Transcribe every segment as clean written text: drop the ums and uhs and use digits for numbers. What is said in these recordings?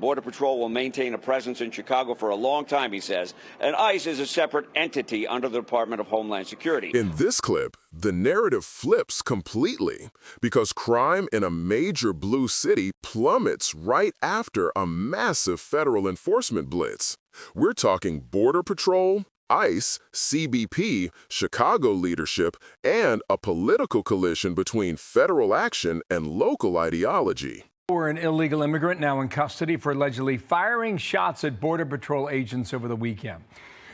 Border Patrol will maintain a presence in Chicago for a long time, he says, and ICE is a separate entity under the Department of Homeland Security. In this clip, the narrative flips completely because crime in a major blue city plummets right after a massive federal enforcement blitz. We're talking Border Patrol, ICE, CBP, Chicago leadership, and a political collision between federal action and local ideology. An illegal immigrant now in custody for allegedly firing shots at Border Patrol agents over the weekend.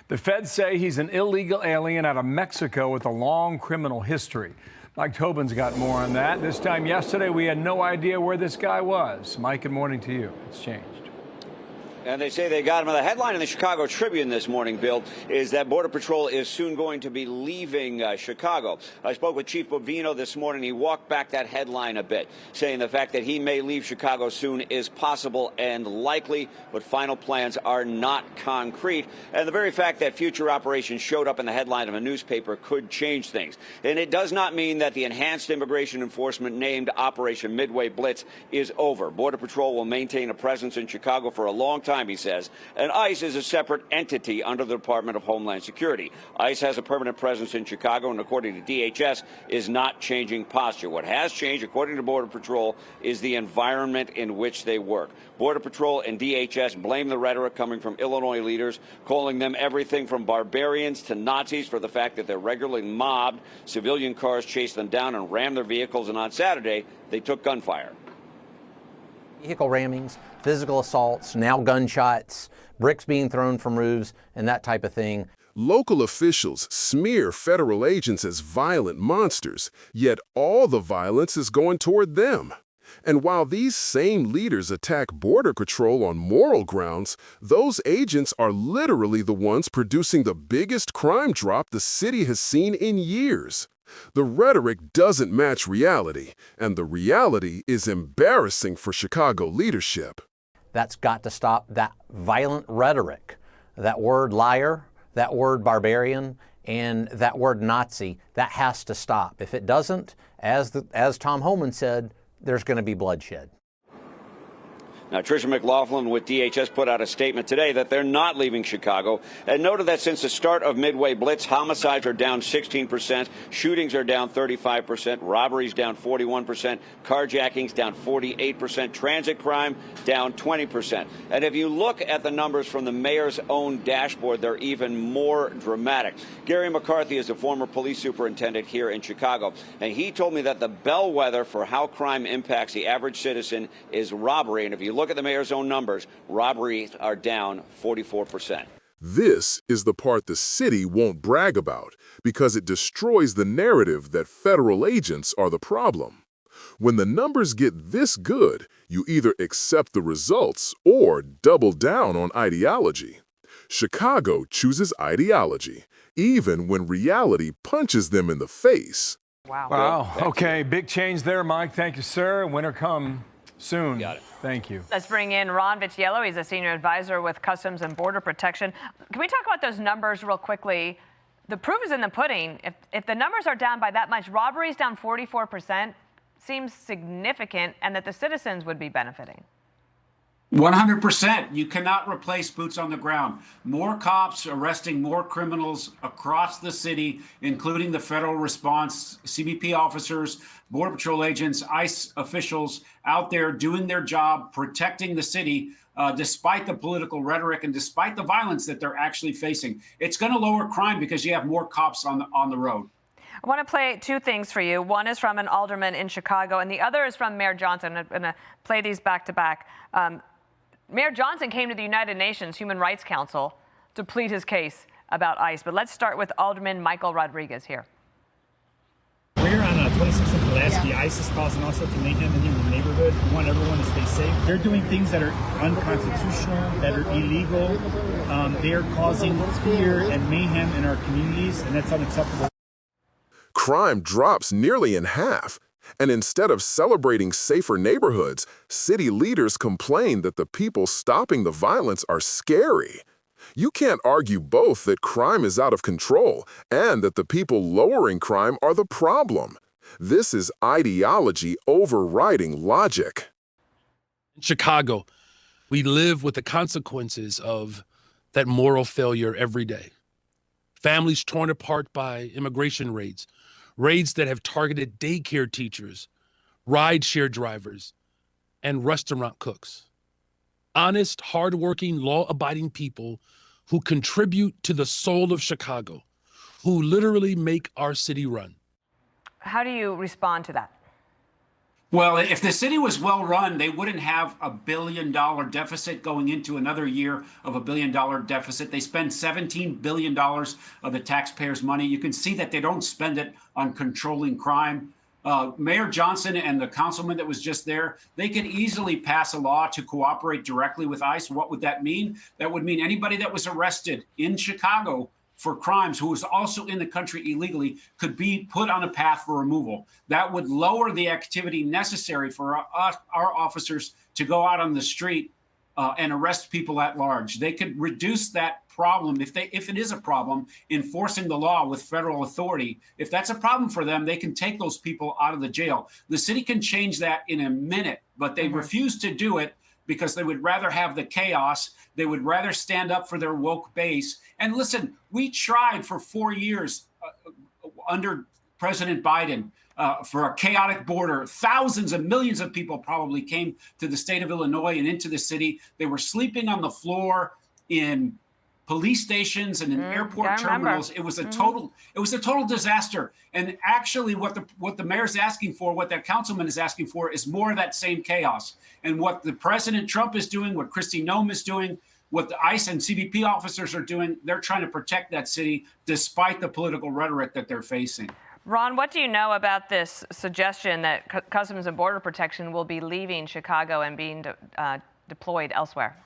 The feds say he's an illegal alien out of Mexico with a long criminal history. Mike Tobin's got more on that. This time yesterday, we had no idea where this guy was. Mike, good morning to you. It's changed. And they say they got him. The headline in the Chicago Tribune this morning, Bill, is that Border Patrol is soon going to be leaving Chicago. I spoke with Chief Bovino this morning. He walked back that headline a bit, saying the fact that he may leave Chicago soon is possible and likely, but final plans are not concrete. And the very fact that future operations showed up in the headline of a newspaper could change things. And it does not mean that the enhanced immigration enforcement named Operation Midway Blitz is over. Border Patrol will maintain a presence in Chicago for a long time, he says, and ICE is a separate entity under the Department of Homeland Security. ICE has a permanent presence in Chicago and, according to DHS, is not changing posture. What has changed, according to Border Patrol, is the environment in which they work. Border Patrol and DHS blame the rhetoric coming from Illinois leaders, calling them everything from barbarians to Nazis for the fact that they're regularly mobbed, civilian cars chase them down and ram their vehicles, and on Saturday, they took gunfire. Vehicle rammings, physical assaults, now gunshots, bricks being thrown from roofs, and that type of thing. Local officials smear federal agents as violent monsters, yet all the violence is going toward them. And while these same leaders attack Border Patrol on moral grounds, those agents are literally the ones producing the biggest crime drop the city has seen in years. The rhetoric doesn't match reality, and the reality is embarrassing for Chicago leadership. That's got to stop. That violent rhetoric, that word liar, that word barbarian, and that word Nazi, that has to stop. If it doesn't, as Tom Homan said, there's going to be bloodshed. Now, Tricia McLaughlin with DHS put out a statement today that they're not leaving Chicago and noted that since the start of Midway Blitz, homicides are down 16%, shootings are down 35%, robberies down 41%, carjackings down 48%, transit crime down 20%. And if you look at the numbers from the mayor's own dashboard, they're even more dramatic. Gary McCarthy is the former police superintendent here in Chicago, and he told me that the bellwether for how crime impacts the average citizen is robbery. And if you look at the mayor's own numbers, robberies are down 44%. This is the part the city won't brag about because it destroys the narrative that federal agents are the problem. When the numbers get this good, you either accept the results or double down on ideology. Chicago chooses ideology, even when reality punches them in the face. Wow. Okay, big change there, Mike. Thank you, sir. Winter come soon. Got it. Thank you. Let's bring in Ron Vitiello. He's a senior advisor with Customs and Border Protection. Can we talk about those numbers real quickly? The proof is in the pudding. If the numbers are down by that much, robberies down 44% seems significant, and that the citizens would be benefiting. 100%. You cannot replace boots on the ground. More cops arresting more criminals across the city, including the federal response, CBP officers, Border Patrol agents, ICE officials out there doing their job, protecting the city, despite the political rhetoric and despite the violence that they're actually facing. It's going to lower crime because you have more cops on the road. I want to play two things for you. One is from an alderman in Chicago, and the other is from Mayor Johnson. I'm going to play these back to back. Mayor Johnson came to the United Nations Human Rights Council to plead his case about ICE. But let's start with Alderman Michael Rodriguez here. We're here on 26th and Pulaski. ICE is causing all sorts of mayhem in the neighborhood. We want everyone to stay safe. They're doing things that are unconstitutional, that are illegal. They are causing fear and mayhem in our communities, and that's unacceptable. Crime drops nearly in half. And instead of celebrating safer neighborhoods, city leaders complain that the people stopping the violence are scary. You can't argue both that crime is out of control and that the people lowering crime are the problem. This is ideology overriding logic. In Chicago, We live with the consequences of that moral failure every day. Families torn apart by immigration raids, raids that have targeted daycare teachers, rideshare drivers, and restaurant cooks. Honest, hardworking, law-abiding people who contribute to the soul of Chicago, who literally make our city run. How do you respond to that? Well, if the city was well run, they wouldn't have $1 billion deficit going into another year of $1 billion deficit. They spend $17 billion of the taxpayers' money. You can see that they don't spend it on controlling crime. Mayor Johnson and the councilman that was just there, they could easily pass a law to cooperate directly with ICE. What would that mean? That would mean anybody that was arrested in Chicago for crimes who was also in the country illegally could be put on a path for removal. That would lower the activity necessary for our officers to go out on the street and arrest people at large. They could reduce that problem if it is a problem enforcing the law with federal authority. If that's a problem for them, they can take those people out of the jail. The city can change that in a minute, but they refuse to do it because they would rather have the chaos. They would rather stand up for their woke base. And listen, we tried for 4 years under President Biden for a chaotic border. Thousands of millions of people probably came to the state of Illinois and into the city. They were sleeping on the floor in police stations and in airport terminals. It was a total disaster. And actually what the mayor's asking for, what that councilman is asking for, is more of that same chaos. And what the President Trump is doing, what Kristi Noem is doing, what the ICE and CBP officers are doing, they're trying to protect that city despite the political rhetoric that they're facing. Ron, what do you know about this suggestion that Customs and Border Protection will be leaving Chicago and being deployed elsewhere?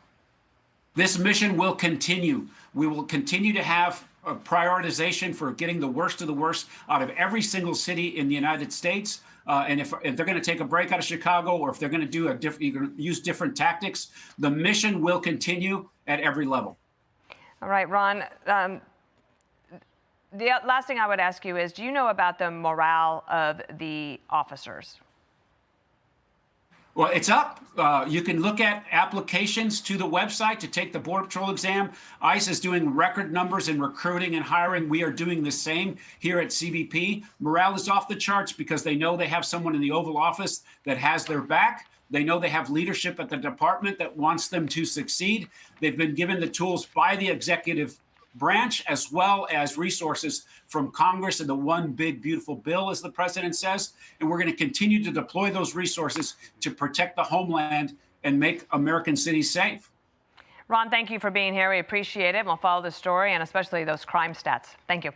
This mission will continue. We will continue to have a prioritization for getting the worst of the worst out of every single city in the United States. And if they're going to take a break out of Chicago, or if they're going to do use different tactics, the mission will continue at every level. All right, Ron. The last thing I would ask you is, do you know about the morale of the officers? Well, it's up. You can look at applications to the website to take the Border Patrol exam. ICE is doing record numbers in recruiting and hiring. We are doing the same here at CBP. Morale is off the charts because they know they have someone in the Oval Office that has their back. They know they have leadership at the department that wants them to succeed. They've been given the tools by the executive branch, as well as resources from Congress and the one big beautiful bill, as the president says. And we're going to continue to deploy those resources to protect the homeland and make American cities safe. Ron, thank you for being here. We appreciate it. We'll follow the story and especially those crime stats. Thank you.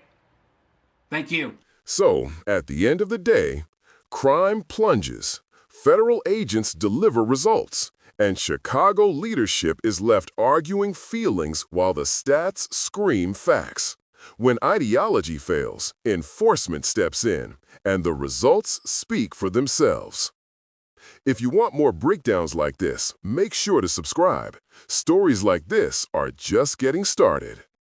Thank you. So, at the end of the day, crime plunges. Federal agents deliver results. And Chicago leadership is left arguing feelings while the stats scream facts. When ideology fails, enforcement steps in, and the results speak for themselves. If you want more breakdowns like this, make sure to subscribe. Stories like this are just getting started.